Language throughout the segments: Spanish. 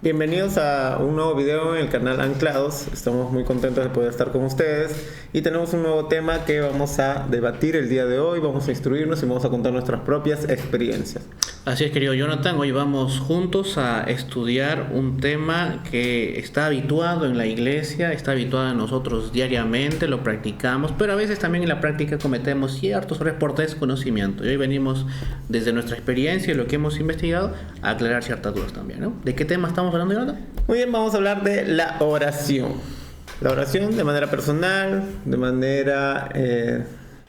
Bienvenidos a un nuevo video en el canal Anclados. Estamos muy contentos de poder estar con ustedes y tenemos un nuevo tema que vamos a debatir el día de hoy. Vamos a instruirnos y vamos a contar nuestras propias experiencias. Así es, querido Jonathan, hoy vamos juntos a estudiar un tema que está habituado en la iglesia, está habituado en nosotros diariamente, lo practicamos, pero a veces también en la práctica cometemos ciertos errores por desconocimiento. Y hoy venimos desde nuestra experiencia y lo que hemos investigado a aclarar ciertas dudas también, ¿no? ¿De qué tema estamos hablando, Jonathan? Muy bien, vamos a hablar de la oración. La oración de manera personal, de manera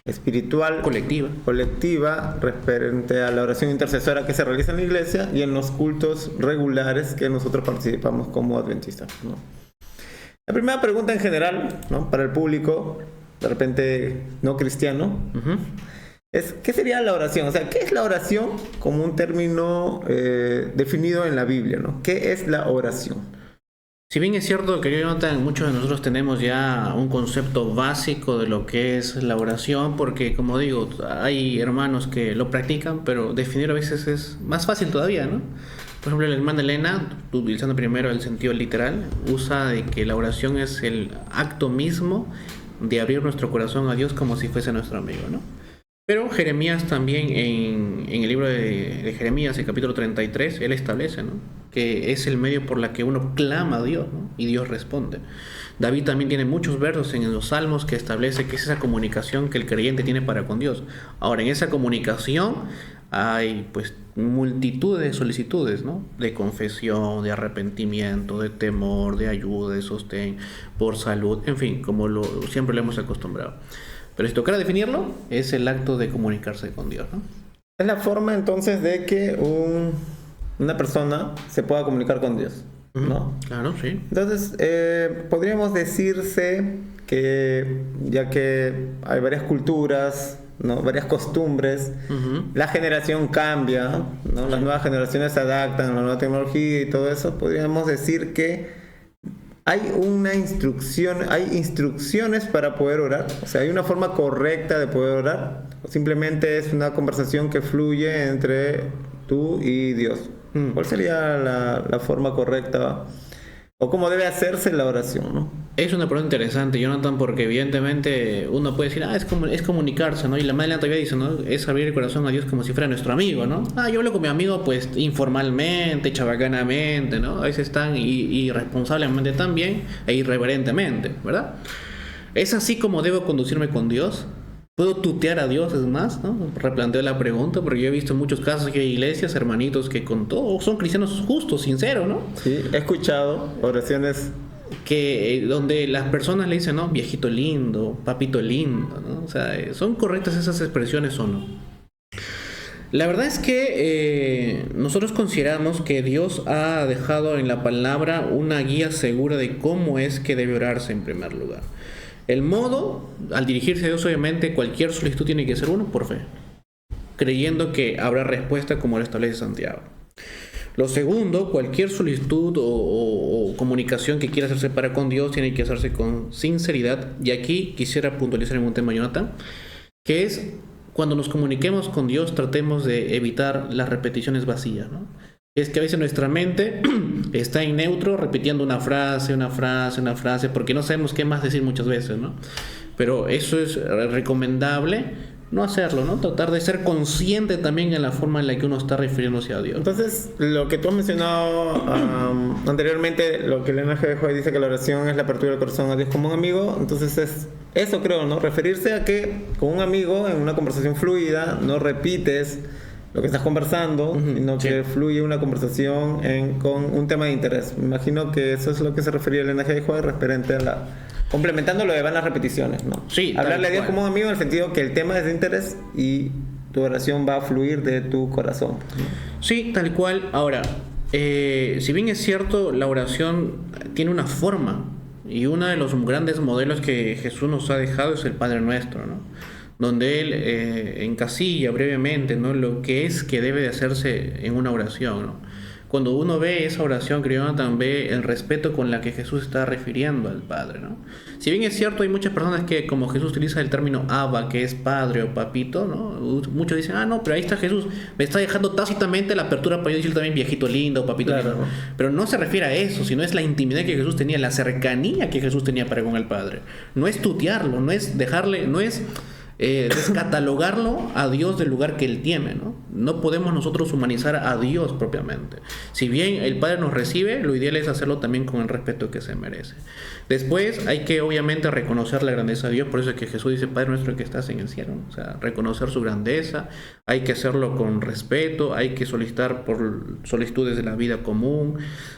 espiritual, colectiva, referente a la oración intercesora que se realiza en la iglesia y en los cultos regulares que nosotros participamos como adventistas, ¿no? La primera pregunta en general, ¿no?, para el público, de repente no cristiano, es ¿qué sería la oración? O sea, ¿qué es la oración como un término definido en la Biblia, ¿no? ¿Qué es la oración? Si bien es cierto, querido Jonathan, muchos de nosotros tenemos ya un concepto básico de lo que es la oración, porque como digo, hay hermanos que lo practican, pero definir a veces es más fácil todavía, ¿no? Por ejemplo, la hermana Elena, utilizando primero el sentido literal, usa de que la oración es el acto mismo de abrir nuestro corazón a Dios como si fuese nuestro amigo, ¿no? Pero Jeremías también, en el libro de Jeremías, el capítulo 33, él establece, ¿no?, que es el medio por la que uno clama a Dios, ¿no?, y Dios responde. David también tiene muchos versos en los Salmos que establece que es esa comunicación que el creyente tiene para con Dios. Ahora, en esa comunicación hay pues multitud de solicitudes, ¿no?, de confesión, de arrepentimiento, de temor, de ayuda, de sostén, por salud, en fin, como siempre lo hemos acostumbrado. Pero si tocara definirlo, es el acto de comunicarse con Dios, ¿no? Es la forma entonces de que una persona se pueda comunicar con Dios, ¿no? Claro, sí. Entonces, podríamos decirse que, ya que hay varias culturas, ¿no?, varias costumbres, la generación cambia, ¿no? Las nuevas generaciones se adaptan a la nueva tecnología y todo eso, podríamos decir que hay instrucciones para poder orar. O sea, hay una forma correcta de poder orar, o simplemente es una conversación que fluye entre tú y Dios. ¿Cuál sería la forma correcta o cómo debe hacerse la oración, ¿no? Es una pregunta interesante, Jonathan, porque evidentemente uno puede decir, es comunicarse, ¿no? Y la madre todavía dice, ¿no?, es abrir el corazón a Dios como si fuera nuestro amigo, ¿no? Yo hablo con mi amigo pues informalmente, chabacanamente, ¿no? A veces tan irresponsablemente también e irreverentemente, ¿verdad? ¿Es así como debo conducirme con Dios? ¿Puedo tutear a Dios? Es más, ¿no? Replanteo la pregunta, porque yo he visto muchos casos que hay iglesias, hermanitos, que con todo son cristianos justos, sinceros, ¿no? Sí, he escuchado oraciones que donde las personas le dicen, ¿no?, viejito lindo, papito lindo, ¿no? O sea, ¿son correctas esas expresiones o no? La verdad es que nosotros consideramos que Dios ha dejado en la palabra una guía segura de cómo es que debe orarse en primer lugar. El modo, al dirigirse a Dios, obviamente, cualquier solicitud tiene que ser uno por fe, creyendo que habrá respuesta como lo establece Santiago. Lo segundo, cualquier solicitud o comunicación que quiera hacerse para con Dios tiene que hacerse con sinceridad. Y aquí quisiera puntualizar en un tema, Jonathan, que es cuando nos comuniquemos con Dios, tratemos de evitar las repeticiones vacías, ¿no? Es que a veces nuestra mente está en neutro, repitiendo una frase, porque no sabemos qué más decir muchas veces, ¿no? Pero eso es recomendable no hacerlo, ¿no? Tratar de ser consciente también en la forma en la que uno está refiriéndose a Dios. Entonces, lo que tú has mencionado anteriormente, lo que el NGJ dice que la oración es la apertura del corazón a Dios como un amigo, entonces es eso, creo, ¿no? Referirse a que con un amigo en una conversación fluida no repites lo que estás conversando, sino que fluye una conversación con un tema de interés. Me imagino que eso es lo que se refería el NGJ referente a complementando lo de van las repeticiones, ¿no? Sí. Hablarle a Dios como un amigo en el sentido que el tema es de interés y tu oración va a fluir de tu corazón, ¿no? Sí, tal cual. Ahora, si bien es cierto, la oración tiene una forma, y uno de los grandes modelos que Jesús nos ha dejado es el Padre Nuestro, ¿no?, donde él encasilla brevemente, ¿no?, lo que es que debe de hacerse en una oración, ¿no? cuando uno ve esa oración, creo, Jonathan, ve el respeto con la que Jesús está refiriendo al Padre, ¿no? Si bien es cierto, hay muchas personas que, como Jesús utiliza el término Abba, que es padre o papito, ¿no? Muchos dicen, no, pero ahí está Jesús, me está dejando tácitamente la apertura para yo decir también viejito lindo, papito lindo. Pero no se refiere a eso, sino es la intimidad que Jesús tenía, la cercanía que Jesús tenía para con el Padre. No es tutearlo, no es dejarle, no es descatalogarlo a Dios del lugar que Él tiene, ¿no? No podemos nosotros humanizar a Dios propiamente. Si bien el Padre nos recibe, lo ideal es hacerlo también con el respeto que se merece. Después hay que obviamente reconocer la grandeza de Dios, por eso es que Jesús dice, Padre nuestro que estás en el cielo, ¿no? O sea, reconocer su grandeza, hay que hacerlo con respeto, hay que solicitar por solicitudes de la vida común,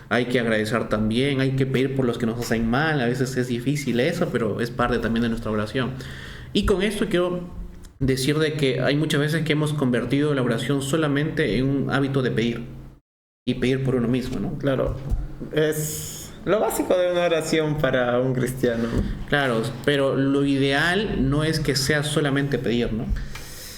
hay que agradecer también, hay que pedir por los que nos hacen mal, a veces es difícil eso, pero es parte también de nuestra oración. Y con esto quiero decir de que hay muchas veces que hemos convertido la oración solamente en un hábito de pedir y pedir por uno mismo, ¿no? Claro, es lo básico de una oración para un cristiano. Claro, pero lo ideal no es que sea solamente pedir, ¿no?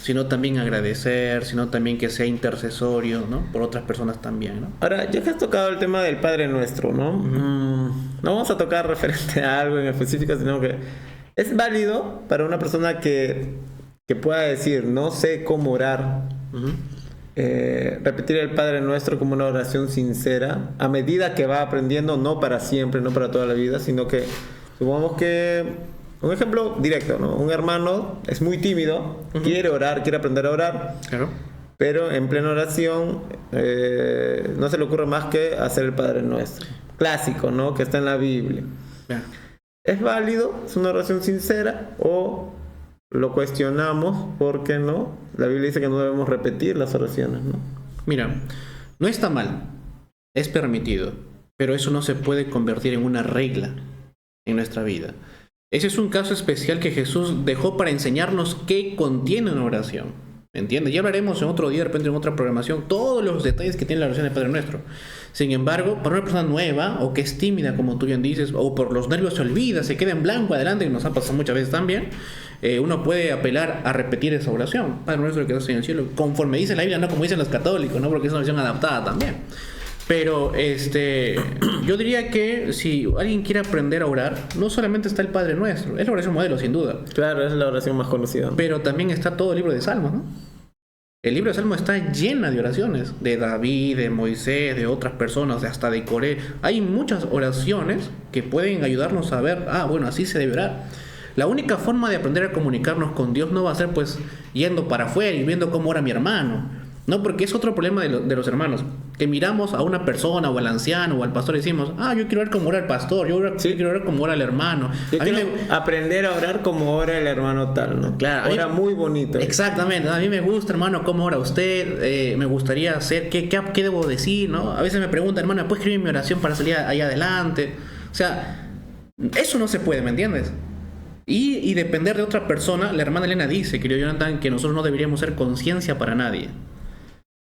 Sino también agradecer, sino también que sea intercesorio, ¿no? Por otras personas también, ¿no? Ahora, ya que has tocado el tema del Padre Nuestro, ¿no? No vamos a tocar referente a algo en específico, sino que es válido para una persona que pueda decir, no sé cómo orar, repetir el Padre Nuestro como una oración sincera, a medida que va aprendiendo, no para siempre, no para toda la vida, sino que, supongamos que, un ejemplo directo, ¿no? Un hermano es muy tímido, quiere orar, quiere aprender a orar, claro, pero en plena oración no se le ocurre más que hacer el Padre Nuestro. Clásico, ¿no? Que está en la Biblia. yeah. ¿Es válido? ¿Es una oración sincera? ¿O lo cuestionamos porque no? La Biblia dice que no debemos repetir las oraciones, ¿no? Mira, no está mal, es permitido, pero eso no se puede convertir en una regla en nuestra vida. Ese es un caso especial que Jesús dejó para enseñarnos qué contiene una oración. ¿Me entiendes? Ya hablaremos en otro día, de repente en otra programación, todos los detalles que tiene la oración del Padre Nuestro. Sin embargo, para una persona nueva o que es tímida, como tú bien dices, o por los nervios se olvida, se queda en blanco adelante, que nos ha pasado muchas veces también, uno puede apelar a repetir esa oración. Padre Nuestro que estás en el cielo, conforme dice la Biblia, no como dicen los católicos, ¿no? Porque es una versión adaptada también. Pero yo diría que si alguien quiere aprender a orar, no solamente está el Padre Nuestro, es la oración modelo, sin duda. Claro, es la oración más conocida. Pero también está todo el libro de Salmos, ¿no? El libro de Salmos está llena de oraciones, de David, de Moisés, de otras personas, hasta de Coré. Hay muchas oraciones que pueden ayudarnos a ver, bueno, así se debe orar. La única forma de aprender a comunicarnos con Dios no va a ser pues yendo para afuera y viendo cómo ora mi hermano. No, porque es otro problema de los hermanos, que miramos a una persona o al anciano o al pastor y decimos, yo quiero orar como ora el pastor, yo quiero orar como ora el hermano. Yo quiero aprender a orar como ora el hermano tal, ¿no? Claro, ora muy bonito. Exactamente, a mí me gusta, hermano, cómo ora usted, me gustaría hacer, ¿qué debo decir, no? A veces me preguntan, hermano, ¿puedes escribir mi oración para salir ahí adelante? O sea, eso no se puede, ¿me entiendes? Y depender de otra persona, la hermana Elena dice, querido Jonathan, que nosotros no deberíamos ser conciencia para nadie.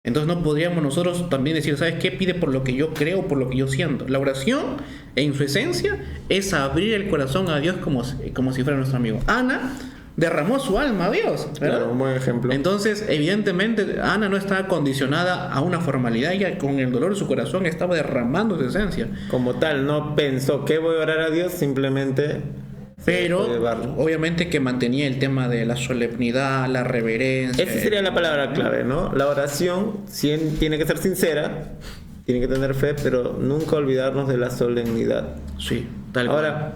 Entonces no podríamos nosotros también decir, ¿sabes qué? Pide por lo que yo creo, por lo que yo siento. La oración, en su esencia, es abrir el corazón a Dios como si fuera nuestro amigo. Ana derramó su alma a Dios, ¿verdad? Claro, un buen ejemplo. Entonces, evidentemente, Ana no estaba condicionada a una formalidad. Ella, con el dolor de su corazón, estaba derramando su esencia. Como tal, no pensó que voy a orar a Dios, simplemente... Pero obviamente que mantenía el tema de la solemnidad, la reverencia. Esa sería la palabra clave, ¿no? La oración tiene que ser sincera, tiene que tener fe, pero nunca olvidarnos de la solemnidad. Sí, tal cual. Ahora,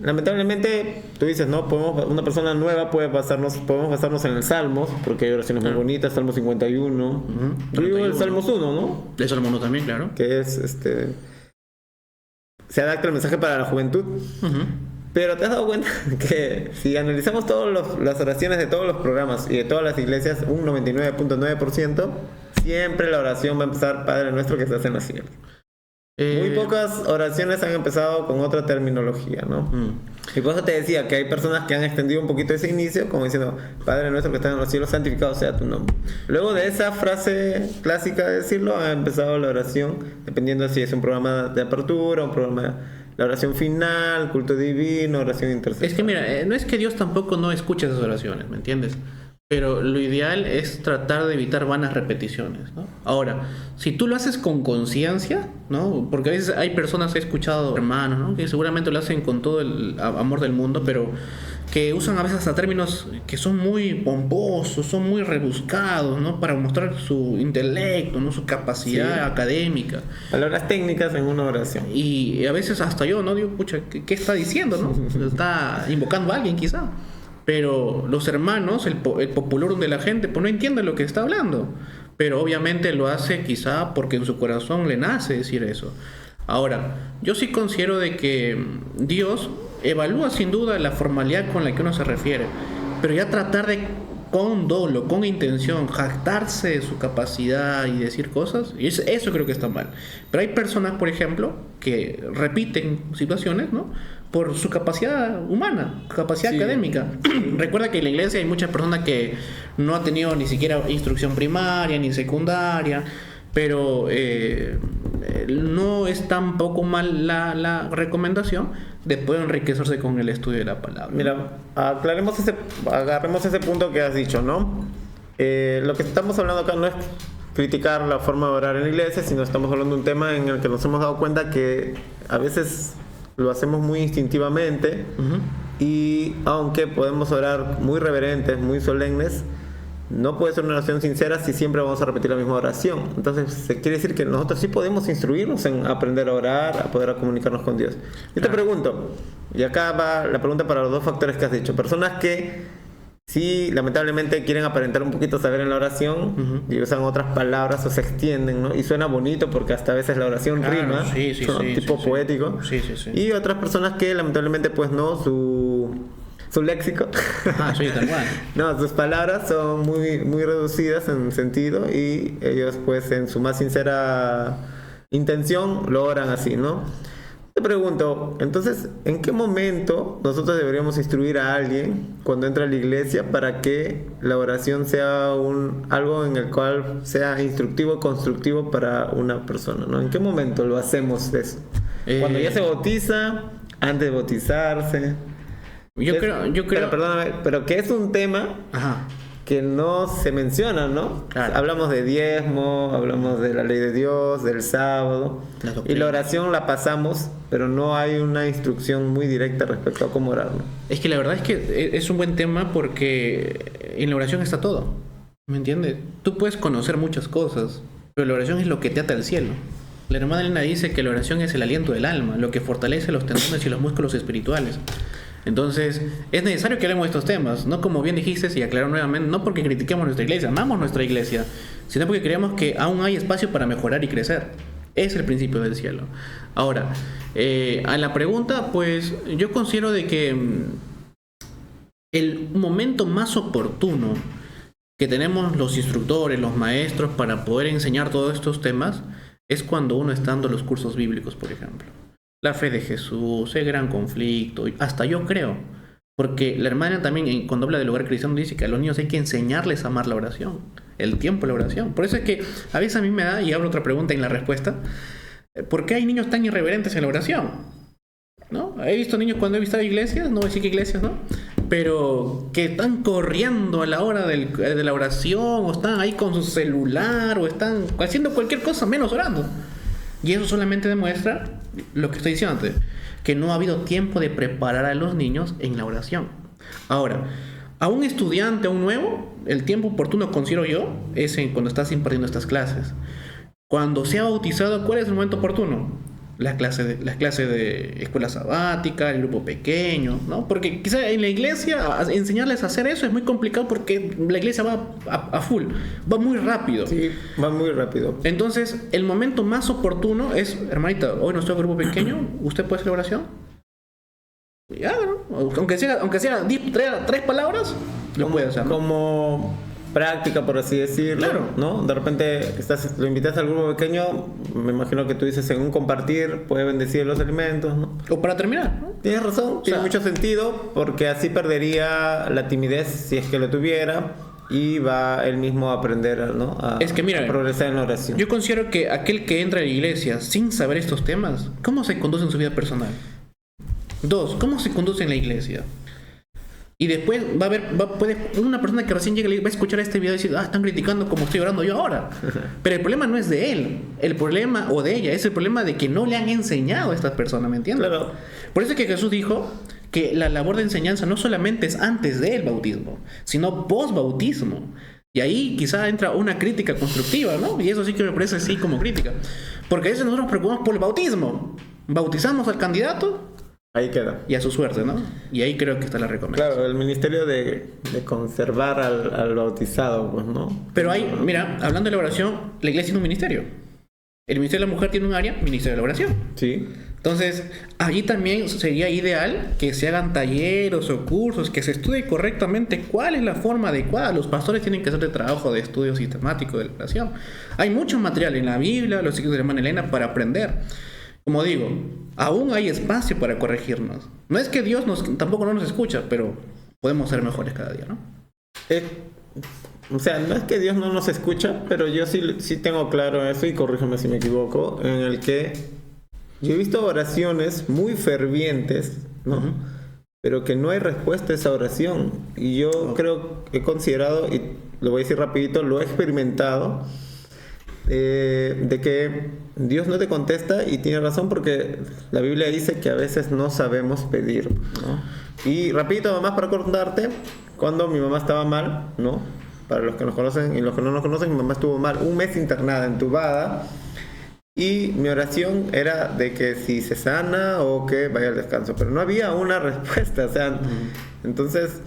lamentablemente, tú dices, ¿no? Una persona nueva podemos basarnos en el Salmos, porque hay oraciones muy bonitas, Salmo 51. Yo digo el Salmos 1, ¿no? El Salmo 1 también, claro. Que es, se adapta el mensaje para la juventud. Pero te has dado cuenta que si analizamos todas las oraciones de todos los programas y de todas las iglesias, un 99.9%, siempre la oración va a empezar, Padre Nuestro que estás en los cielos. Muy pocas oraciones han empezado con otra terminología, ¿no? Y por eso te decía que hay personas que han extendido un poquito ese inicio, como diciendo, Padre Nuestro que estás en los cielos, santificado sea tu nombre. Luego de esa frase clásica de decirlo, ha empezado la oración, dependiendo si es un programa de apertura, un programa... La oración final, culto divino, oración intercesora. Es que mira, no es que Dios tampoco no escuche esas oraciones, ¿me entiendes? pero lo ideal es tratar de evitar vanas repeticiones, ¿no? Ahora, si tú lo haces con conciencia, ¿no? Porque a veces hay personas, he escuchado hermanos, ¿no? Que seguramente lo hacen con todo el amor del mundo, pero que usan a veces hasta términos que son muy pomposos, son muy rebuscados, ¿no? Para mostrar su intelecto, ¿no? Su capacidad académica. Palabras técnicas en una oración. Y a veces hasta yo, ¿no? Digo, pucha, ¿qué está diciendo, no? Está invocando a alguien, quizá. Pero los hermanos, el popular de la gente, pues no entiende lo que está hablando. Pero obviamente lo hace quizá porque en su corazón le nace decir eso. Ahora, yo sí considero de que Dios evalúa sin duda la formalidad con la que uno se refiere, pero ya tratar de, con dolo, con intención, jactarse de su capacidad y decir cosas, y eso creo que está mal. Pero hay personas, por ejemplo, que repiten situaciones, ¿no? Por su capacidad humana, capacidad académica. Recuerda que en la iglesia hay muchas personas que no han tenido ni siquiera instrucción primaria ni secundaria, pero no es tampoco mal la recomendación de poder enriquecerse con el estudio de la palabra. Mira, agarremos ese punto que has dicho, ¿no? Lo que estamos hablando acá no es criticar la forma de orar en la iglesia, sino estamos hablando de un tema en el que nos hemos dado cuenta que a veces lo hacemos muy instintivamente, y aunque podemos orar muy reverentes, muy solemnes, no puede ser una oración sincera si siempre vamos a repetir la misma oración. Entonces, se quiere decir que nosotros sí podemos instruirnos en aprender a orar, a poder comunicarnos con Dios. Yo te pregunto, y acá va la pregunta para los dos factores que has dicho. Personas que sí, lamentablemente quieren aparentar un poquito saber en la oración y usan otras palabras o se extienden, ¿no? Y suena bonito porque hasta a veces la oración rima, ¿no? Tipo poético. Y otras personas que lamentablemente pues no, su léxico. Sí, tal cual. No, sus palabras son muy, muy reducidas en sentido y ellos pues en su más sincera intención lo oran así, ¿no? Te pregunto, entonces, ¿en qué momento nosotros deberíamos instruir a alguien cuando entra a la iglesia para que la oración sea algo en el cual sea instructivo, constructivo para una persona, ¿no? ¿En qué momento lo hacemos eso? ¿Cuando ya se bautiza? ¿Antes de bautizarse? Yo creo... Pero, perdóname, pero que es un tema que no se menciona, ¿no? Claro. Hablamos de diezmo, hablamos de la ley de Dios, del sábado, y la oración la pasamos, pero no hay una instrucción muy directa respecto a cómo orar, ¿no? Es que la verdad es que es un buen tema porque en la oración está todo, ¿me entiendes? Tú puedes conocer muchas cosas, pero la oración es lo que te ata al cielo. La hermana Elena dice que la oración es el aliento del alma, lo que fortalece los tendones y los músculos espirituales. Entonces, es necesario que hablemos de estos temas, no como bien dijiste y aclaro nuevamente, no porque critiquemos nuestra iglesia, amamos nuestra iglesia, sino porque creemos que aún hay espacio para mejorar y crecer. Es el principio del cielo. Ahora, a la pregunta, pues yo considero de que el momento más oportuno que tenemos los instructores, los maestros para poder enseñar todos estos temas es cuando uno está dando los cursos bíblicos, por ejemplo. La fe de Jesús, el gran conflicto, hasta yo creo. Porque la hermana también, cuando habla del hogar cristiano, dice que a los niños hay que enseñarles a amar la oración, el tiempo de la oración. Por eso es que a veces a mí me da, y abro otra pregunta en la respuesta, ¿por qué hay niños tan irreverentes en la oración? ¿No? He visto niños cuando he visitado iglesias, no voy a decir que iglesias, ¿no? Pero que están corriendo a la hora de la oración, o están ahí con su celular, o están haciendo cualquier cosa menos orando. Y eso solamente demuestra lo que estoy diciendo antes, que no ha habido tiempo de preparar a los niños en la oración. Ahora, a un estudiante, a un nuevo, el tiempo oportuno, considero yo, es cuando estás impartiendo estas clases. Cuando se ha bautizado, ¿cuál es el momento oportuno? Las clases de escuela sabática, el grupo pequeño, ¿no? Porque quizá en la iglesia enseñarles a hacer eso es muy complicado porque la iglesia va a full, va muy rápido. Sí, va muy rápido. Entonces, el momento más oportuno es, hermanita, hoy nuestro grupo pequeño, ¿usted puede hacer la oración? Ya, ¿no? Aunque sea 3 palabras, lo puede hacer, ¿no? Como práctica, por así decirlo, claro, ¿no? De repente lo invitas al grupo pequeño, me imagino que tú dices en un compartir, puede bendecir los alimentos, ¿no? O para terminar, ¿no? Tienes razón, tiene mucho sentido, porque así perdería la timidez si es que lo tuviera, y va él mismo a aprender, ¿no? A progresar en la oración. Yo considero que aquel que entra a la iglesia sin saber estos temas, ¿cómo se conduce en su vida personal? 2, ¿cómo se conduce en la iglesia? Y después puede una persona que recién llega va a escuchar este video y decir, están criticando como estoy orando yo ahora. Pero el problema no es de él, el problema, o de ella, es el problema de que no le han enseñado a estas personas, ¿me entiendes? Claro. Por eso es que Jesús dijo que la labor de enseñanza no solamente es antes del bautismo, sino post-bautismo. Y ahí quizá entra una crítica constructiva, ¿no? Y eso sí que me parece así como crítica. Porque a veces nosotros nos preocupamos por el bautismo. Bautizamos al candidato. Ahí queda. Y a su suerte, ¿no? Y ahí creo que está la recomendación. Claro, el ministerio de conservar al bautizado, pues, ¿no? Pero hay, mira, hablando de la oración, la iglesia tiene un ministerio. El ministerio de la mujer tiene un área, ministerio de la oración. Sí. Entonces, allí también sería ideal que se hagan talleres o cursos, que se estudie correctamente cuál es la forma adecuada. Los pastores tienen que hacer el trabajo de estudio sistemático de la oración. Hay mucho material en la Biblia, los escritos de la hermana Elena para aprender. Como digo, aún hay espacio para corregirnos. No es que Dios tampoco no nos escucha, pero podemos ser mejores cada día, ¿no? O sea, no es que Dios no nos escucha, pero yo sí tengo claro eso, y corrígeme si me equivoco, en el que yo he visto oraciones muy fervientes, ¿no? Uh-huh. Pero que no hay respuesta a esa oración. Y yo creo que he considerado, y lo voy a decir rapidito, lo he experimentado, de que Dios no te contesta, y tiene razón porque la Biblia dice que a veces no sabemos pedir, ¿no? Y rapidito, más para contarte, cuando mi mamá estaba mal, ¿no? Para los que nos conocen y los que no nos conocen, mi mamá estuvo mal, 1 mes internada, entubada, y mi oración era de que si se sana o que vaya al descanso, pero no había una respuesta, o sea, entonces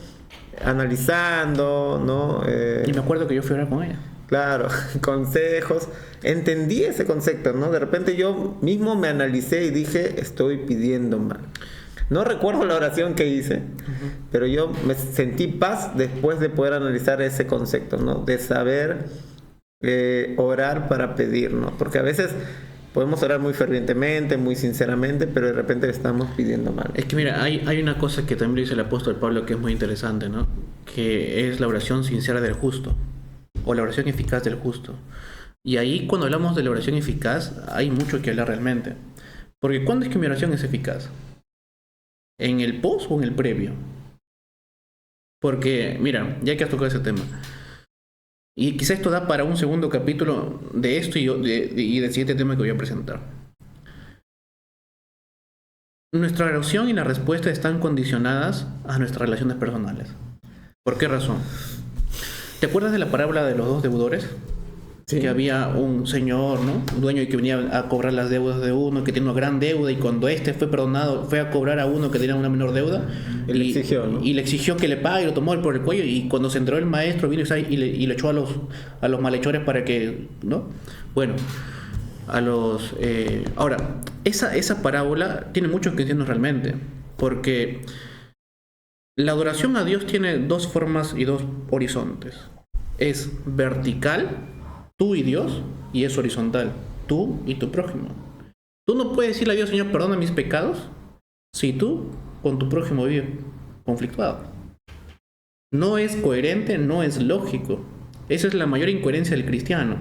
analizando, ¿no? Y me acuerdo que yo fui a orar con ella. Claro, consejos. Entendí ese concepto, ¿no? De repente yo mismo me analicé y dije, estoy pidiendo mal. No recuerdo la oración que hice, pero yo me sentí paz después de poder analizar ese concepto, ¿no? De saber orar para pedir, ¿no? Porque a veces podemos orar muy fervientemente, muy sinceramente, pero de repente le estamos pidiendo mal. Es que mira, hay una cosa que también dice el apóstol Pablo que es muy interesante, ¿no? Que es la oración sincera del justo, o la oración eficaz del justo. Y ahí, cuando hablamos de la oración eficaz, hay mucho que hablar realmente. Porque ¿cuándo es que mi oración es eficaz? ¿En el post o en el previo? Porque, mira, ya que has tocado ese tema, y quizá esto da para un segundo capítulo de esto y del siguiente tema que voy a presentar. Nuestra oración y la respuesta están condicionadas a nuestras relaciones personales. ¿Por qué razón? ¿Te acuerdas de la parábola de los 2 deudores? Sí. Que había un señor, ¿no? Un dueño que venía a cobrar las deudas de uno, que tenía una gran deuda, y cuando este fue perdonado, fue a cobrar a uno que tenía una menor deuda, y le exigió que le pague, y lo tomó por el cuello, y cuando se enteró el maestro vino y le echó a los malhechores para que, ¿no? Bueno, ahora, esa parábola tiene mucho que decirnos realmente, porque la adoración a Dios tiene 2 formas y 2 horizontes. Es vertical, tú y Dios, y es horizontal, tú y tu prójimo. Tú no puedes decirle a Dios, Señor, perdona mis pecados, si tú con tu prójimo vives conflictuado. No es coherente, no es lógico. Esa es la mayor incoherencia del cristiano.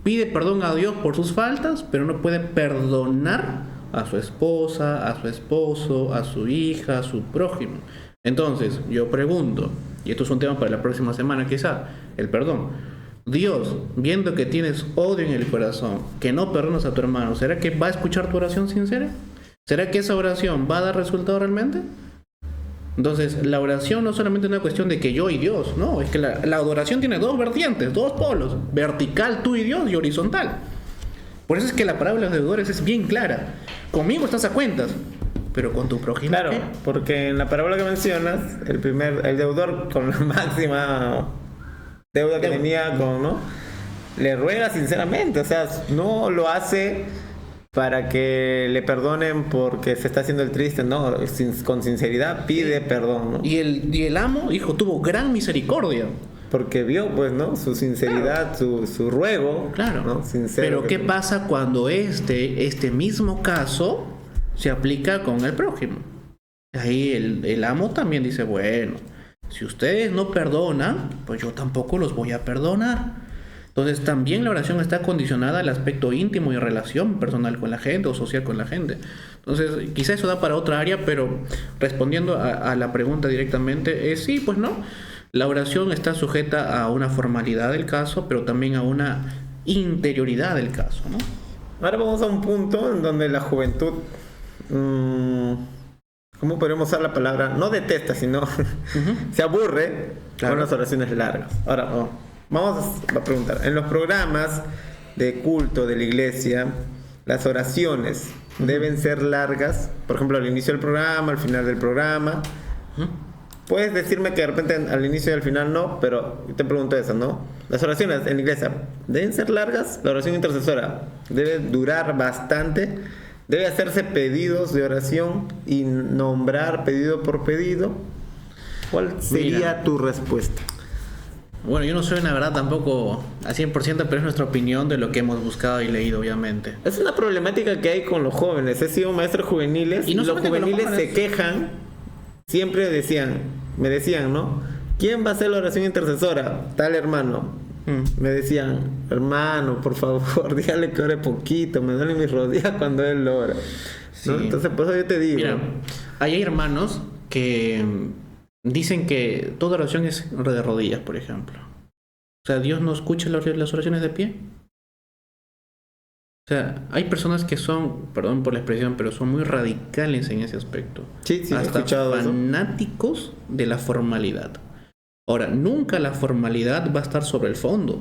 Pide perdón a Dios por sus faltas, pero no puede perdonar a su esposa, a su esposo, a su hija, a su prójimo. Entonces, yo pregunto, y esto es un tema para la próxima semana quizá, el perdón. Dios, viendo que tienes odio en el corazón, que no perdonas a tu hermano, ¿será que va a escuchar tu oración sincera? ¿Será que esa oración va a dar resultado realmente? Entonces, la oración no solamente es una cuestión de que yo y Dios, no, es que la adoración tiene 2 vertientes, 2 polos, vertical tú y Dios, y horizontal. Por eso es que la parábola de los deudores es bien clara. Conmigo estás a cuentas, pero con tu prójimo. Claro, porque en la parábola que mencionas, el deudor con la máxima deuda que tenía, ¿no? Le ruega sinceramente, o sea, no lo hace para que le perdonen porque se está haciendo el triste, no, con sinceridad pide perdón, ¿no? Y el amo, hijo, tuvo gran misericordia. Porque vio, pues, ¿no? Su sinceridad, claro. su ruego, claro, ¿no? Sincero. Pero ¿qué pasa cuando este mismo caso se aplica con el prójimo? Ahí el amo también dice, bueno, si ustedes no perdonan, pues yo tampoco los voy a perdonar. Entonces también la oración está condicionada al aspecto íntimo y relación personal con la gente o social con la gente. Entonces quizá eso da para otra área, pero respondiendo a la pregunta directamente, sí, pues no. La oración está sujeta a una formalidad del caso, pero también a una interioridad del caso, ¿no? Ahora vamos a un punto en donde la juventud, ¿cómo podríamos usar la palabra? No detesta, sino se aburre con las oraciones largas. Ahora, vamos a preguntar, en los programas de culto de la iglesia, las oraciones deben ser largas, por ejemplo, al inicio del programa, al final del programa. Puedes decirme que de repente al inicio y al final no, pero te pregunto eso, ¿no? Las oraciones en la iglesia deben ser largas. La oración intercesora debe durar bastante. Debe hacerse pedidos de oración y nombrar pedido por pedido. ¿Cuál sería tu respuesta? Bueno, yo no soy una verdad tampoco al 100%, pero es nuestra opinión de lo que hemos buscado y leído, obviamente. Es una problemática que hay con los jóvenes. He sido maestros juveniles y los juveniles se quejan. Siempre me decían, ¿no? ¿Quién va a hacer la oración intercesora? Tal hermano. Me decían, hermano, por favor, dígale que ore poquito, me duelen mis rodillas cuando él ora. Sí. ¿No? Entonces, por eso yo te digo. Mira, hay hermanos que dicen que toda oración es de rodillas, por ejemplo. O sea, Dios no escucha las oraciones de pie. O sea, hay personas que son, perdón por la expresión, pero son muy radicales en ese aspecto. Sí, hasta he escuchado fanáticos eso. de la formalidad. Ahora, nunca la formalidad va a estar sobre el fondo.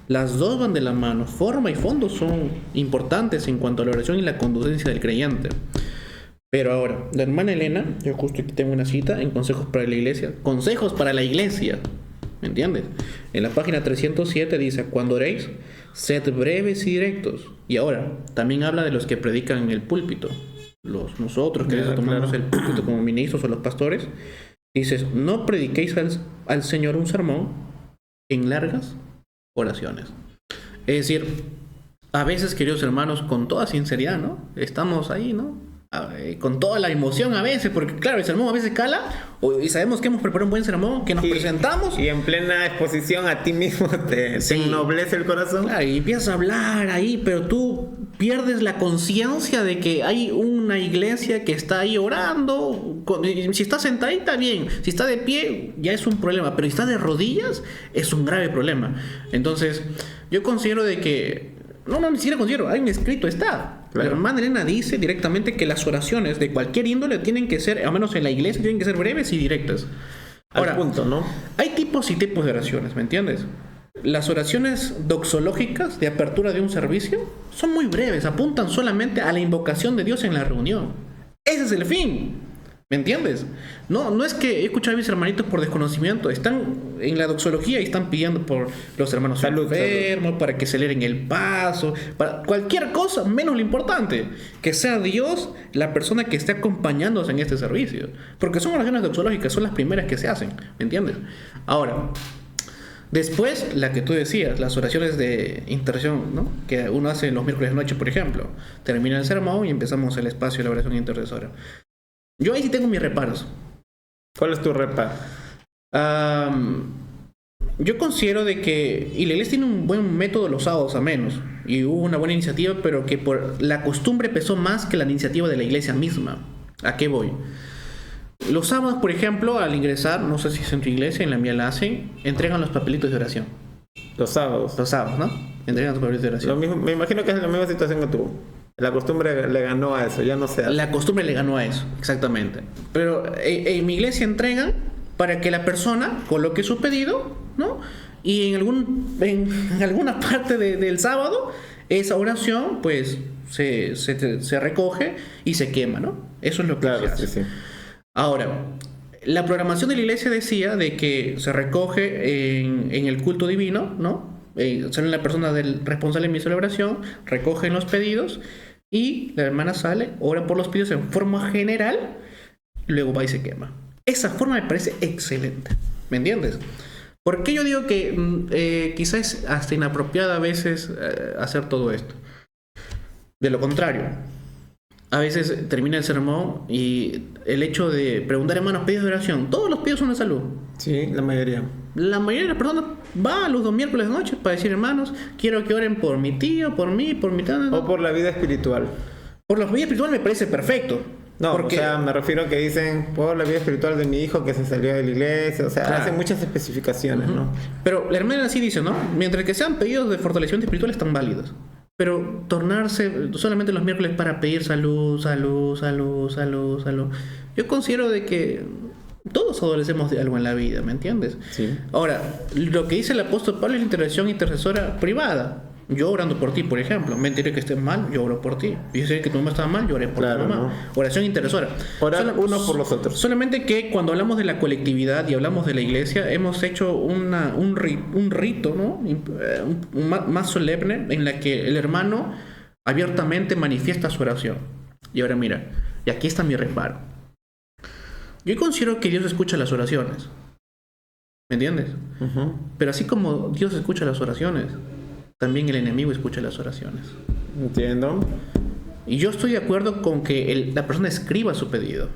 Las dos van de la mano. Forma y fondo son importantes en cuanto a la oración y la conducencia del creyente. Pero ahora, la hermana Elena, yo justo aquí tengo una cita en Consejos para la Iglesia. Consejos para la Iglesia. ¿Me entiendes? En la página 307 dice, cuando oréis, sed breves y directos. Y ahora, también habla de los que predican en el púlpito. Nosotros que tomamos el púlpito como ministros o los pastores. Dices, no prediquéis al Señor un sermón en largas oraciones. Es decir, a veces, queridos hermanos, con toda sinceridad, ¿no? Estamos ahí, ¿no? Con toda la emoción a veces, porque claro, el sermón a veces cala, y sabemos que hemos preparado un buen sermón, que nos presentamos. Y en plena exposición a ti mismo te ennoblece el corazón. Claro, y empiezas a hablar ahí, pero tú pierdes la conciencia de que hay una iglesia que está ahí orando. Si está sentadita, bien. Si está de pie, ya es un problema. Pero si está de rodillas, es un grave problema. Entonces, yo considero de que... No, ni siquiera considero. Hay un escrito, está. Claro. La hermana Elena dice directamente que las oraciones de cualquier índole tienen que ser, al menos en la iglesia, tienen que ser breves y directas. Ahora, al punto, ¿no? Hay tipos y tipos de oraciones, ¿me entiendes? Las oraciones doxológicas de apertura de un servicio son muy breves, apuntan solamente a la invocación de Dios en la reunión. Ese es el fin, ¿me entiendes? No es que he escuchado a mis hermanitos por desconocimiento, están en la doxología y están pidiendo por los hermanos enfermos, para que aceleren el paso, para cualquier cosa, menos lo importante, que sea Dios la persona que esté acompañándonos en este servicio. Porque son oraciones doxológicas, son las primeras que se hacen, ¿me entiendes? Ahora, después, la que tú decías, las oraciones de intercesión, ¿no? Que uno hace los miércoles de noche, por ejemplo. Termina el sermón y empezamos el espacio de la oración intercesora. Yo ahí sí tengo mis reparos. ¿Cuál es tu reparo? Yo considero de que... Y la iglesia tiene un buen método los sábados a menos. Y hubo una buena iniciativa, pero que por la costumbre pesó más que la iniciativa de la iglesia misma. ¿A qué voy? Los sábados, por ejemplo, al ingresar, no sé si es en tu iglesia, en la mía la hacen, entregan los papelitos de oración. Los sábados, ¿no? Entregan los papelitos de oración. Lo mismo, me imagino que es la misma situación que tú. La costumbre le ganó a eso, ya no se hace. La costumbre le ganó a eso, exactamente. Pero en mi iglesia entregan para que la persona coloque su pedido, ¿no? Y en alguna parte del sábado, esa oración, pues, se recoge y se quema, ¿no? Eso es lo que se hace. Sí. Ahora, la programación de la iglesia decía de que se recoge en el culto divino, ¿no? Sale la persona del responsable de mi celebración, recogen los pedidos y la hermana sale, ora por los pedidos en forma general, luego va y se quema. Esa forma me parece excelente, ¿me entiendes? ¿Por qué yo digo que quizás es hasta inapropiado a veces hacer todo esto? De lo contrario, a veces termina el sermón y el hecho de preguntar, hermanos, pedidos de oración, todos los pedidos son de salud. Sí, la mayoría. La mayoría de las personas va los 2 miércoles de noche para decir, hermanos, quiero que oren por mi tío, por mí, por mi tana. O por la vida espiritual. Por la vida espiritual me parece perfecto. No, porque, o sea, me refiero a que dicen por la vida espiritual de mi hijo que se salió de la iglesia, o sea, claro, hacen muchas especificaciones, ¿no? Pero la hermana sí dice, ¿no? Mientras que sean pedidos de fortalecimiento espiritual están válidos. Pero tornarse solamente los miércoles para pedir salud, salud, salud, salud, salud. Yo considero de que todos adolecemos de algo en la vida, ¿me entiendes? Sí. Ahora, lo que dice el apóstol Pablo es la intercesión intercesora privada. Yo orando por ti, por ejemplo. Me enteré que estés mal, yo oro por ti. Yo sé que tu mamá estaba mal, yo oré por Claro, tu mamá. ¿no? Oración intercesora. Orar unos por los otros. Solamente que cuando hablamos de la colectividad y hablamos de la iglesia, hemos hecho un rito, ¿no? Más solemne en la que el hermano abiertamente manifiesta su oración. Y ahora mira, y aquí está mi reparo. Yo considero que Dios escucha las oraciones. ¿Me entiendes? Pero así como Dios escucha las oraciones, también el enemigo escucha las oraciones. Entiendo. Y yo estoy de acuerdo con que la persona escriba su pedido.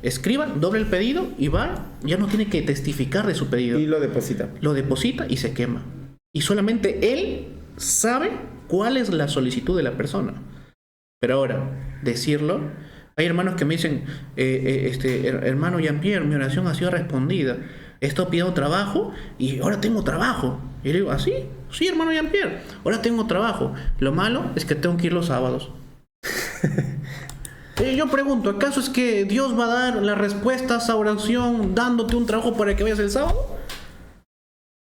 Escriba, doble el pedido y va, ya no tiene que testificar de su pedido. Y lo deposita. Lo deposita y se quema. Y solamente él sabe cuál es la solicitud de la persona. Pero ahora, decirlo, hay hermanos que me dicen, hermano Jean-Pierre, mi oración ha sido respondida. He estado pidiendo trabajo y ahora tengo trabajo. Y le digo, ¿así? Sí, hermano Jean-Pierre, ahora tengo trabajo. Lo malo es que tengo que ir los sábados. Y yo pregunto, ¿acaso es que Dios va a dar la respuesta a esa oración dándote un trabajo para que vayas el sábado?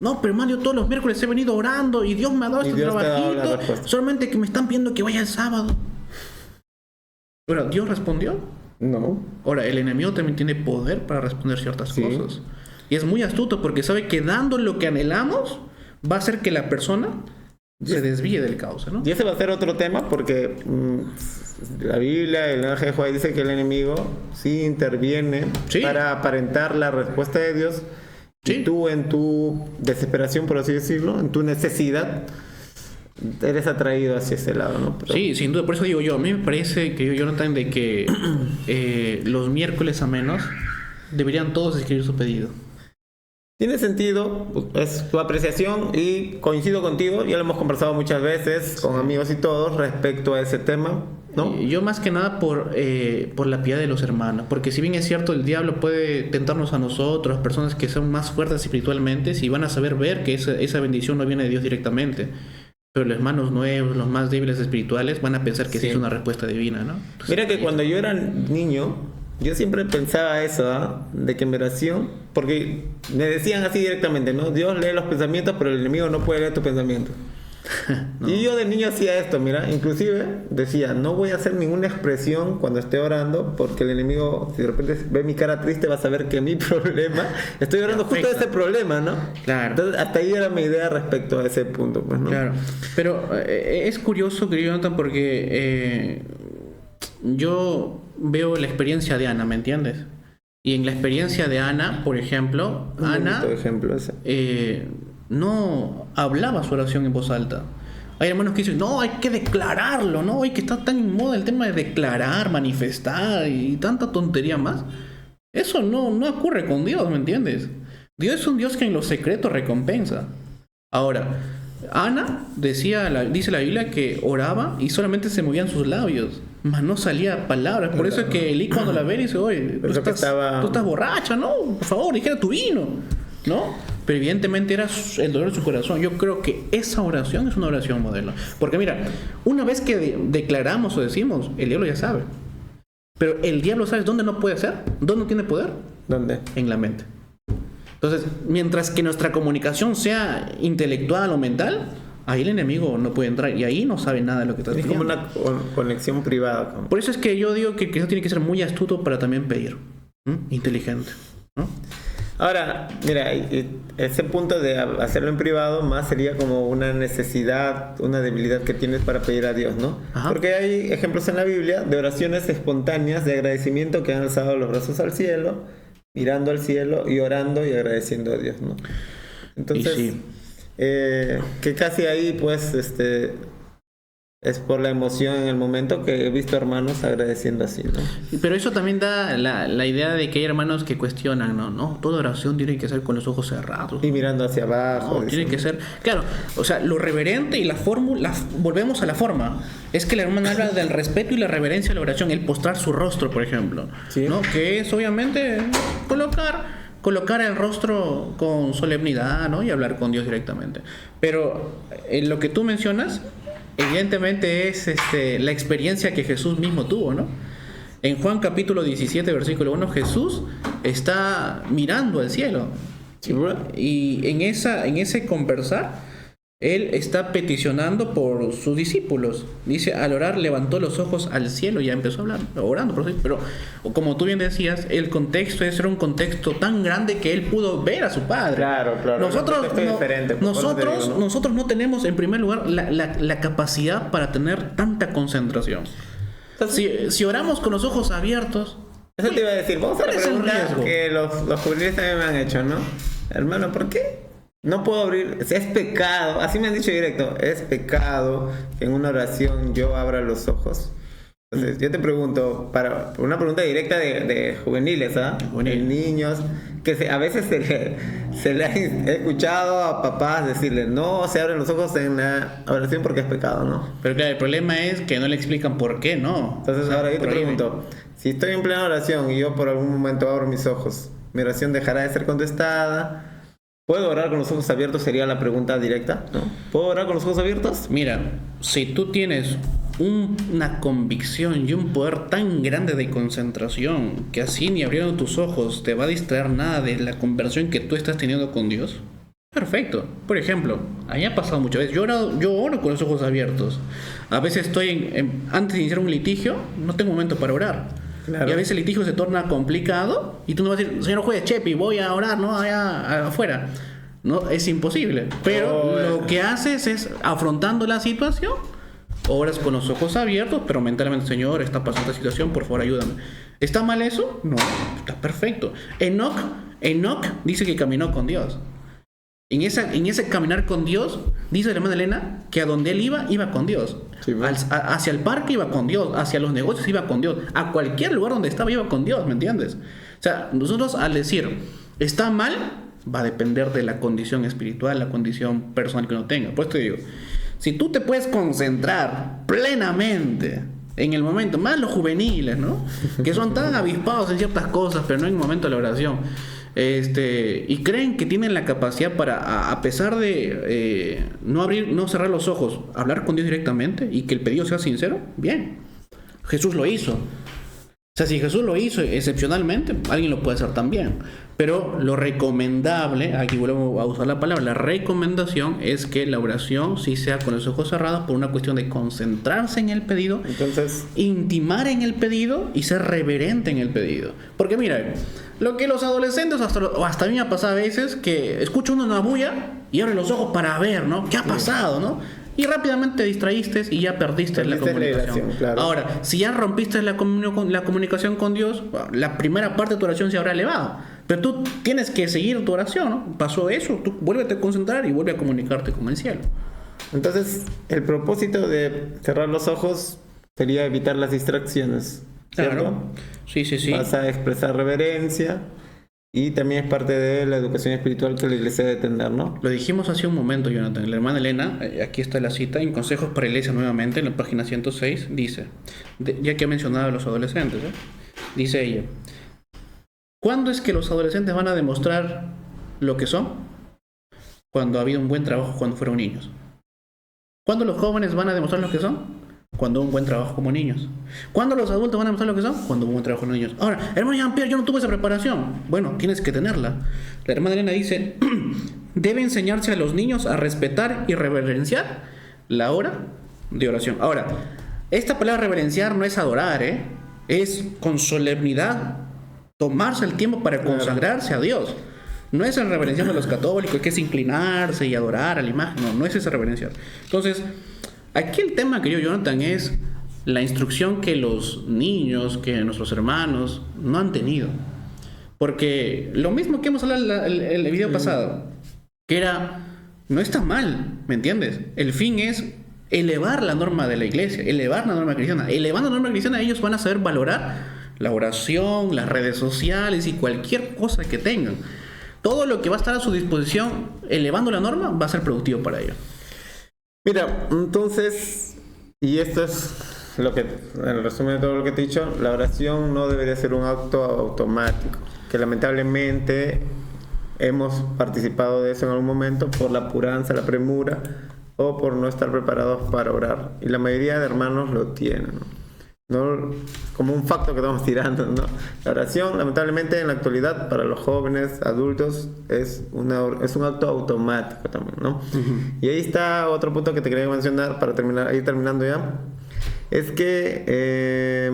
No, pero hermano, yo todos los miércoles he venido orando y Dios me ha dado este trabajito. Solamente que me están pidiendo que vaya el sábado. Pero ¿Dios respondió? No. Ahora, el enemigo también tiene poder para responder ciertas cosas. Y es muy astuto porque sabe que dando lo que anhelamos va a hacer que la persona se desvíe del cauce, ¿no? Y ese va a ser otro tema porque la Biblia, el ángel de Jehová dice que el enemigo sí interviene para aparentar la respuesta de Dios. Sí. Y tú en tu desesperación, por así decirlo, en tu necesidad, eres atraído hacia ese lado, ¿no? Pero... Sí, sin duda. Por eso digo yo, a mí me parece que Jonathan, de que los miércoles a menos deberían todos escribir su pedido. Tiene sentido, es tu apreciación y coincido contigo, ya lo hemos conversado muchas veces con amigos y todos respecto a ese tema, ¿no? Yo más que nada por la piedad de los hermanos, porque si bien es cierto el diablo puede tentarnos a nosotros, personas que son más fuertes espiritualmente, si van a saber ver que esa bendición no viene de Dios directamente, pero los hermanos nuevos, los más débiles espirituales, van a pensar que sí es una respuesta divina, ¿no? Entonces, mira que cuando yo era niño, yo siempre pensaba eso, de que en oración, porque me decían así directamente, ¿no? Dios lee los pensamientos, pero el enemigo no puede leer tus pensamientos. No. Y yo de niño hacía esto, mira, inclusive decía, no voy a hacer ninguna expresión cuando esté orando, porque el enemigo, si de repente ve mi cara triste, va a saber que mi problema, estoy orando justo de ese problema, ¿no? Claro. Entonces, hasta ahí era mi idea respecto a ese punto, pues, ¿no? Claro. Pero es curioso, querido Jonathan, porque yo veo la experiencia de Ana, ¿me entiendes? Y en la experiencia de Ana, por ejemplo, Ana ejemplo ese. No hablaba su oración en voz alta. Hay hermanos que dicen, no, hay que declararlo, ¿no? Hay que estar tan en moda el tema de declarar, manifestar y tanta tontería más. Eso no ocurre con Dios, ¿me entiendes? Dios es un Dios que en lo secreto recompensa. Ahora, Ana dice la Biblia que oraba y solamente se movían sus labios, mas no salía palabras. Por eso es que Elí cuando la ve dice, oye, tú estás borracha, ¿no? Por favor, dijera tu vino, ¿no? Pero evidentemente era el dolor de su corazón. Yo creo que esa oración es una oración modelo. Porque mira, una vez que declaramos o decimos, el diablo ya sabe. Pero el diablo, ¿sabes dónde no puede hacer? ¿Dónde no tiene poder? ¿Dónde? En la mente. Entonces, mientras que nuestra comunicación sea intelectual o mental, ahí el enemigo no puede entrar y ahí no sabe nada de lo que está diciendo. Es como una conexión privada. Por eso es que yo digo que eso tiene que ser muy astuto para también pedir. Inteligente, ¿no? Ahora, mira, ese punto de hacerlo en privado más sería como una necesidad, una debilidad que tienes para pedir a Dios, ¿no? Ajá. Porque hay ejemplos en la Biblia de oraciones espontáneas de agradecimiento que han alzado los brazos al cielo, mirando al cielo y orando y agradeciendo a Dios, ¿no? Entonces, sí. Que casi ahí, pues, es por la emoción en el momento que he visto hermanos agradeciendo así, ¿no? Pero eso también da la idea de que hay hermanos que cuestionan, ¿no? No, toda oración tiene que ser con los ojos cerrados. Y mirando hacia abajo. No, tiene que ser... Claro, o sea, lo reverente y la fórmula... Volvemos a la forma. Es que la hermana habla del respeto y la reverencia a la oración. El postrar su rostro, por ejemplo. Sí. ¿No? Que es, obviamente, colocar el rostro con solemnidad, ¿no? Y hablar con Dios directamente. Pero en lo que tú mencionas... Evidentemente es la experiencia que Jesús mismo tuvo, ¿no? En Juan capítulo 17, versículo 1, Jesús está mirando al cielo. Sí, y en ese conversar, Él está peticionando por sus discípulos. Dice, al orar levantó los ojos al cielo y ya empezó a hablar, orando. Pero como tú bien decías, el contexto era un contexto tan grande que Él pudo ver a su Padre. Claro. Nosotros no tenemos, en primer lugar, la capacidad para tener tanta concentración. Si oramos con los ojos abiertos... Eso te iba a decir, vamos a la pregunta riesgo que los juveniles también me han hecho, ¿no? Hermano, ¿por qué no puedo abrir? Es pecado, así me han dicho directo, es pecado que en una oración yo abra los ojos. Entonces, yo te pregunto, para una pregunta directa de juveniles, ¿ah? De niños, que a veces se le he escuchado a papás decirle, no se abren los ojos en la oración porque es pecado, ¿no? Pero claro, el problema es que no le explican por qué no. Entonces, ahora yo te pregunto, si estoy en plena oración y yo por algún momento abro mis ojos, ¿mi oración dejará de ser contestada? ¿Puedo orar con los ojos abiertos? Sería la pregunta directa, ¿no? ¿Puedo orar con los ojos abiertos? Mira, si tú tienes una convicción y un poder tan grande de concentración que así ni abriendo tus ojos te va a distraer nada de la conversación que tú estás teniendo con Dios, perfecto. Por ejemplo, a mí me ha pasado muchas veces, yo oro con los ojos abiertos. A veces estoy antes de iniciar un litigio, no tengo momento para orar. Claro. Y a veces el litigio se torna complicado y tú no vas a decir, señor juez, Chepi, voy a orar, ¿no? Allá afuera. No, es imposible. Pero lo que haces es, afrontando la situación, oras con los ojos abiertos, pero mentalmente, Señor, está pasando esta situación, por favor, ayúdame. ¿Está mal eso? No, está perfecto. Enoc dice que caminó con Dios. En ese caminar con Dios, dice la hermana Elena, que a donde él iba con Dios. Sí, hacia el parque iba con Dios, hacia los negocios iba con Dios, a cualquier lugar donde estaba iba con Dios, ¿me entiendes? O sea, nosotros al decir, está mal, va a depender de la condición espiritual, la condición personal que uno tenga. Por eso te digo, si tú te puedes concentrar plenamente en el momento, más los juveniles, ¿no? Que son tan avispados en ciertas cosas, pero no en el momento de la oración. Y creen que tienen la capacidad para, a pesar de no cerrar los ojos, hablar con Dios directamente y que el pedido sea sincero, bien. Jesús lo hizo. O sea, si Jesús lo hizo excepcionalmente, alguien lo puede hacer también. Pero lo recomendable, aquí vuelvo a usar la palabra, la recomendación es que la oración sí sea con los ojos cerrados por una cuestión de concentrarse en el pedido, entonces, intimar en el pedido y ser reverente en el pedido. Porque mira, lo que los adolescentes, hasta a mí me ha pasado a veces que escucho una bulla y abre los ojos para ver, ¿no? ¿Qué ha pasado, no? Y rápidamente te distraíste y ya perdiste la comunicación. Claro. Ahora, si ya rompiste la comunicación con Dios, la primera parte de tu oración se habrá elevado. Pero tú tienes que seguir tu oración, ¿no? Pasó eso, tú vuélvete a concentrar y vuelve a comunicarte con el cielo. Entonces, el propósito de cerrar los ojos sería evitar las distracciones, ¿cierto? Claro. Sí. Vas a expresar reverencia. Y también es parte de la educación espiritual que la iglesia debe tener, ¿no? Lo dijimos hace un momento, Jonathan. La hermana Elena, aquí está la cita, en Consejos para la Iglesia nuevamente, en la página 106, dice, ya que ha mencionado a los adolescentes, dice ella, ¿cuándo es que los adolescentes van a demostrar lo que son? Cuando ha habido un buen trabajo cuando fueron niños. ¿Cuándo los jóvenes van a demostrar lo que son? Cuando hubo un buen trabajo como niños. ¿Cuándo los adultos van a demostrar lo que son? Cuando hubo un buen trabajo como niños. Ahora, hermano Jean-Pierre, yo no tuve esa preparación. Bueno, tienes que tenerla. La hermana Elena dice, debe enseñarse a los niños a respetar y reverenciar la hora de oración. Ahora, esta palabra reverenciar no es adorar, es con solemnidad tomarse el tiempo para consagrarse a Dios. No es el reverenciar de los católicos, que es inclinarse y adorar a la imagen. No es ese reverenciar. Entonces, aquí el tema, querido Jonathan, es la instrucción que los niños, que nuestros hermanos no han tenido. Porque lo mismo que hemos hablado en el video pasado, que era, no está mal, ¿me entiendes? El fin es elevar la norma de la iglesia, elevar la norma cristiana. Elevando la norma cristiana, ellos van a saber valorar la oración, las redes sociales y cualquier cosa que tengan. Todo lo que va a estar a su disposición, elevando la norma, va a ser productivo para ellos. Mira, entonces, y esto es lo que, en el resumen de todo lo que te he dicho, la oración no debería ser un acto automático, que lamentablemente hemos participado de eso en algún momento por la apuranza, la premura o por no estar preparados para orar. Y la mayoría de hermanos lo tienen, ¿no? Como un facto que estamos tirando, ¿no? La oración, lamentablemente, en la actualidad, para los jóvenes, adultos, es un acto automático también, ¿no? Y ahí está otro punto que te quería mencionar para terminar, ir terminando ya. Es que,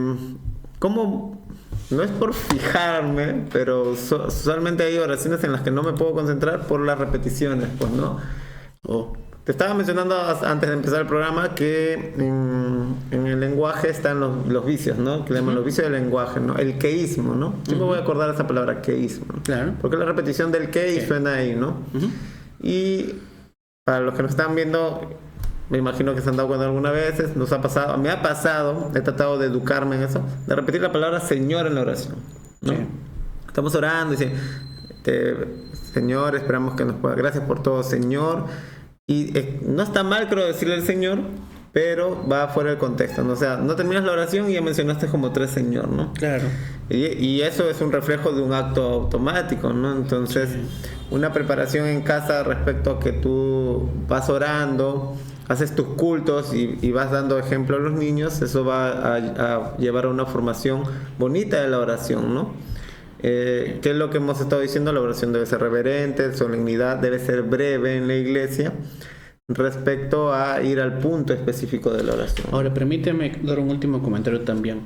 como no es por fijarme, pero usualmente hay oraciones en las que no me puedo concentrar por las repeticiones, pues, ¿no? Te estaba mencionando antes de empezar el programa que en el lenguaje están los vicios, ¿no? Que le llaman los vicios del lenguaje, ¿no? El queísmo, ¿no? Yo me voy a acordar de esa palabra, queísmo, ¿no? Claro. Porque la repetición del que suena ahí, ¿no? Y para los que nos están viendo, me imagino que se han dado cuenta algunas veces, nos ha pasado, me ha pasado, he tratado de educarme en eso, de repetir la palabra Señor en la oración, ¿no? Sí. Estamos orando y dice, Señor, esperamos que nos pueda, gracias por todo, Señor. Y no está mal, creo, decirle al Señor, pero va fuera del contexto, ¿no? O sea, no terminas la oración y ya mencionaste como 3 Señor, ¿no? Claro. Y eso es un reflejo de un acto automático, ¿no? Entonces, una preparación en casa respecto a que tú vas orando, haces tus cultos y vas dando ejemplo a los niños, eso va a llevar a una formación bonita de la oración, ¿no? ¿Qué es lo que hemos estado diciendo? La oración debe ser reverente, solemnidad, debe ser breve en la iglesia respecto a ir al punto específico de la oración. Ahora, permíteme dar un último comentario también.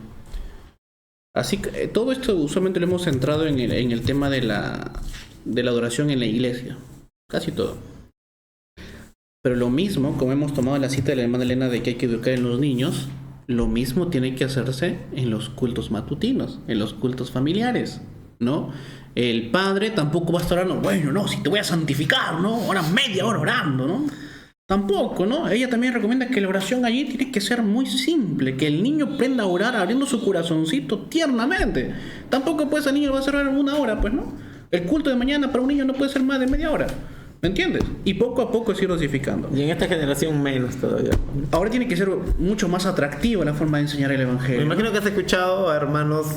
Así que todo esto usualmente lo hemos centrado en el tema de la adoración en la iglesia, casi todo. Pero lo mismo, como hemos tomado la cita de la hermana Elena de que hay que educar en los niños, lo mismo tiene que hacerse en los cultos matutinos, en los cultos familiares, ¿no? El padre tampoco va a estar orando, bueno, no, si te voy a santificar, ¿no? Ahora media hora orando, ¿no? Tampoco, ¿no? Ella también recomienda que la oración allí tiene que ser muy simple, que el niño aprenda a orar abriendo su corazoncito tiernamente. Tampoco pues el niño va a orar 1 hora, pues, ¿no? El culto de mañana para un niño no puede ser más de media hora. ¿Me entiendes? Y poco a poco es ir dosificando. Y en esta generación menos todavía. Ahora tiene que ser mucho más atractiva la forma de enseñar el evangelio. Me imagino que has escuchado a hermanos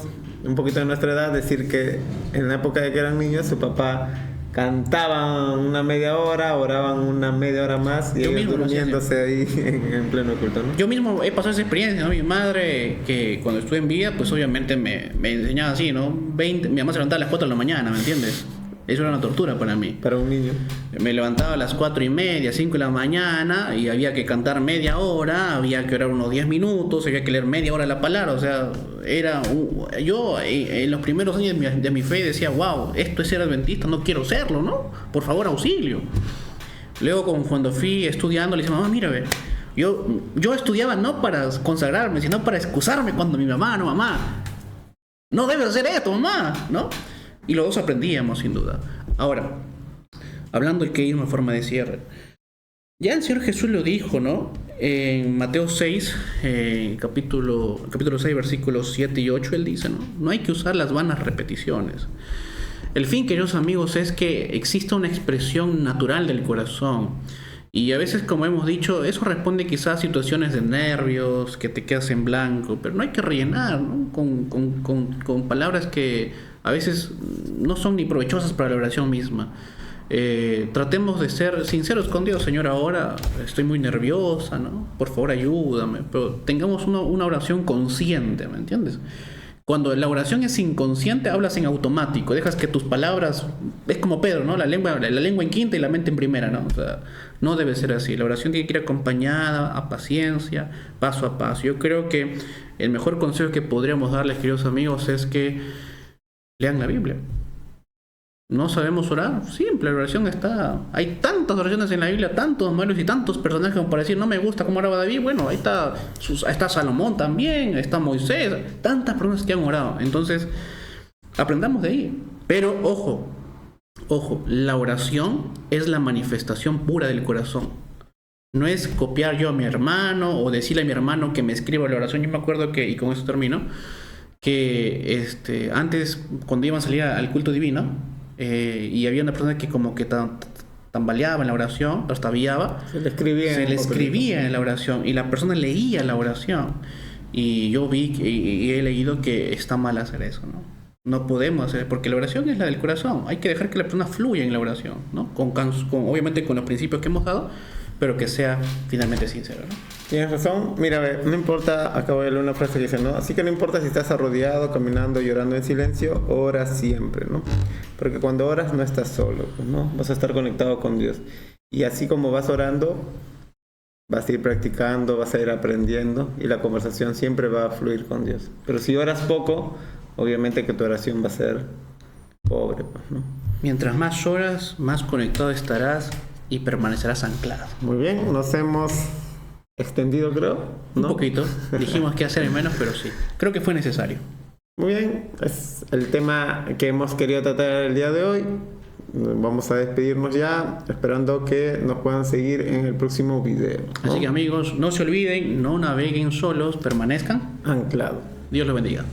un poquito de nuestra edad decir que en la época de que eran niños su papá cantaban una media hora, oraban una media hora más y ellos durmiéndose ahí en pleno culto, ¿no? Yo mismo he pasado esa experiencia, ¿no? Mi madre, que cuando estuve en vida, pues obviamente me enseñaba así, ¿no? Mi mamá se levantaba a las 4 de la mañana, ¿me entiendes? Eso era una tortura para mí. Para un niño. Me levantaba a las 4:30, 5 de la mañana y había que cantar media hora, había que orar unos 10 minutos, había que leer media hora la palabra. O sea, yo en los primeros años de mi fe decía, wow, esto es ser adventista, no quiero serlo, ¿no? Por favor, auxilio. Luego, cuando fui estudiando, le dije, mamá, mira, ve, yo estudiaba no para consagrarme, sino para excusarme cuando mi mamá, no debes hacer esto, mamá, ¿no? Y los dos aprendíamos, sin duda. Ahora, hablando del queísmo en forma de cierre, ya el Señor Jesús lo dijo, ¿no? En Mateo 6, capítulo 6, versículos 7 y 8, Él dice, ¿no? No hay que usar las vanas repeticiones. El fin, queridos amigos, es que exista una expresión natural del corazón. Y a veces, como hemos dicho, eso responde quizás a situaciones de nervios, que te quedas en blanco, pero no hay que rellenar, ¿no? Con palabras que a veces no son ni provechosas para la oración misma. Tratemos de ser sinceros con Dios. Señor, ahora estoy muy nerviosa, ¿no? Por favor, ayúdame. Pero tengamos una oración consciente, ¿me entiendes? Cuando la oración es inconsciente, hablas en automático, dejas que tus palabras, es como Pedro, ¿no? La lengua en quinta y la mente en primera, ¿no? O sea, no debe ser así. La oración tiene que ir acompañada a paciencia, paso a paso. Yo creo que el mejor consejo que podríamos darles, queridos amigos, es que lean la Biblia. ¿No sabemos orar? Simple, la oración está... Hay tantas oraciones en la Biblia, tantos modelos y tantos personajes como para decir, no me gusta cómo oraba David. Bueno, ahí está Salomón también, está Moisés, tantas personas que han orado. Entonces, aprendamos de ahí. Pero, ojo, la oración es la manifestación pura del corazón. No es copiar yo a mi hermano o decirle a mi hermano que me escriba la oración. Yo me acuerdo que, y con eso termino, que antes cuando iban a salir al culto divino y había una persona que como que tambaleaba en la oración, trastabillaba, se le escribía en la oración y la persona leía la oración. Y yo vi y he leído que está mal hacer eso, ¿no? No podemos hacer, porque la oración es la del corazón. Hay que dejar que la persona fluya en la oración, ¿no? Obviamente con los principios que hemos dado, pero que sea finalmente sincero, ¿no? Tienes razón. Mira, a ver, no importa, acabo de leer una frase que dice, ¿no? Así que no importa si estás arrodillado, caminando, llorando en silencio, ora siempre, ¿no? Porque cuando oras no estás solo, ¿no? Vas a estar conectado con Dios. Y así como vas orando, vas a ir practicando, vas a ir aprendiendo y la conversación siempre va a fluir con Dios. Pero si oras poco, obviamente que tu oración va a ser pobre, pues, ¿no? Mientras más oras, más conectado estarás y permanecerás anclado. Muy bien, nos hemos extendido, creo, ¿no? Un poquito. Dijimos que hacer en menos, pero sí. Creo que fue necesario. Muy bien, es el tema que hemos querido tratar el día de hoy. Vamos a despedirnos ya, esperando que nos puedan seguir en el próximo video, ¿no? Así que amigos, no se olviden, no naveguen solos, permanezcan anclados. Dios los bendiga.